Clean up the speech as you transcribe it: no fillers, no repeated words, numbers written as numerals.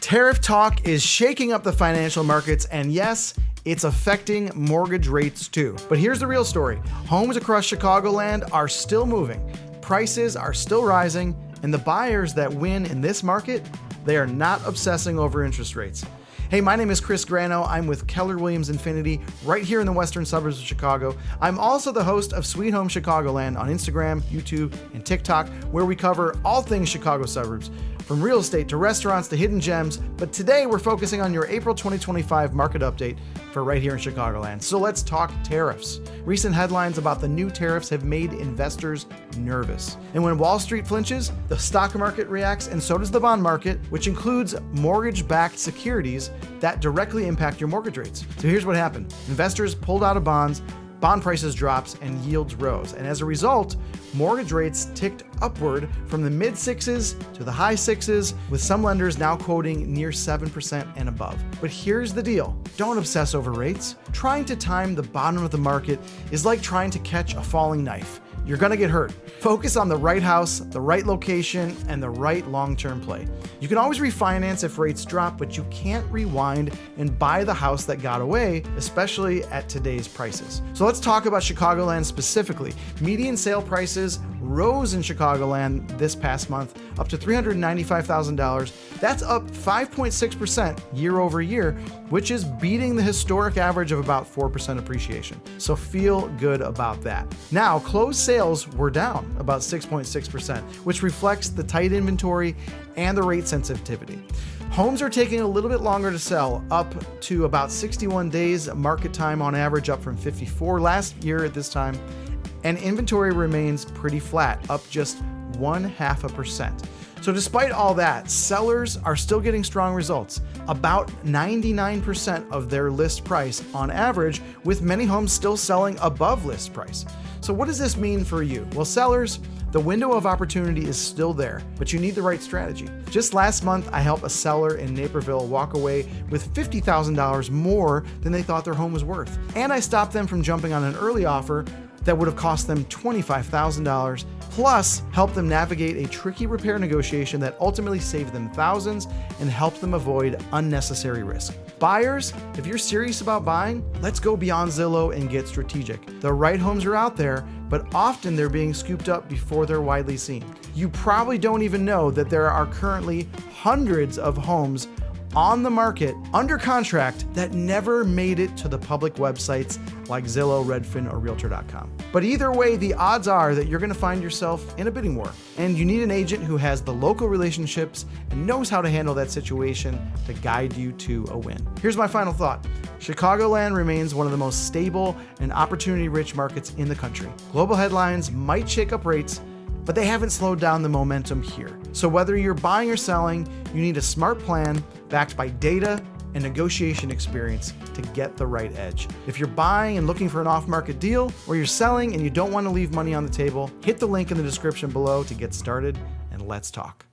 Tariff talk is shaking up the financial markets, and yes, it's affecting mortgage rates too. But here's the real story. Homes across Chicagoland are still moving, prices are still rising, and the buyers that win in this market, they are not obsessing over interest rates. Hey, my name is Chris Grano. I'm with Keller Williams Infinity right here in the western suburbs of Chicago. I'm also the host of Sweet Home Chicagoland on Instagram, YouTube, and TikTok, where we cover all things Chicago suburbs, from real estate to restaurants to hidden gems. But today we're focusing on your April 2025 market update for right here in Chicagoland. So let's talk tariffs. Recent headlines about the new tariffs have made investors nervous. And when Wall Street flinches, the stock market reacts, and so does the bond market, which includes mortgage-backed securities that directly impact your mortgage rates. So here's what happened. Investors pulled out of bonds, bond prices dropped, and yields rose. And as a result, mortgage rates ticked upward from the mid sixes to the high sixes, with some lenders now quoting near 7% and above. But here's the deal. Don't obsess over rates. Trying to time the bottom of the market is like trying to catch a falling knife. You're gonna get hurt. Focus on the right house, the right location, and the right long-term play. You can always refinance if rates drop, but you can't rewind and buy the house that got away, especially at today's prices. So let's talk about Chicagoland specifically. Median sale prices rose in Chicagoland this past month up to $395,000. That's up 5.6% year over year, which is beating the historic average of about 4% appreciation. So feel good about that. Now, closed sales were down about 6.6%, which reflects the tight inventory and the rate sensitivity. Homes are taking a little bit longer to sell, up to about 61 days market time on average, up from 54 last year at this time. And inventory remains pretty flat, up just 0.5%. So despite all that, sellers are still getting strong results, about 99% of their list price on average, with many homes still selling above list price. So what does this mean for you? Well, sellers, the window of opportunity is still there, but you need the right strategy. Just last month, I helped a seller in Naperville walk away with $50,000 more than they thought their home was worth. And I stopped them from jumping on an early offer that would have cost them $25,000, plus help them navigate a tricky repair negotiation that ultimately saved them thousands and helped them avoid unnecessary risk. Buyers, if you're serious about buying, let's go beyond Zillow and get strategic. The right homes are out there, but often they're being scooped up before they're widely seen. You probably don't even know that there are currently hundreds of homes on the market under contract that never made it to the public websites like Zillow, Redfin, or Realtor.com. But either way, the odds are that you're gonna find yourself in a bidding war, and you need an agent who has the local relationships and knows how to handle that situation to guide you to a win. Here's my final thought. Chicagoland remains one of the most stable and opportunity-rich markets in the country. Global headlines might shake up rates, but they haven't slowed down the momentum here. So whether you're buying or selling, you need a smart plan backed by data and negotiation experience to get the right edge. If you're buying and looking for an off-market deal, or you're selling and you don't want to leave money on the table, hit the link in the description below to get started, and let's talk.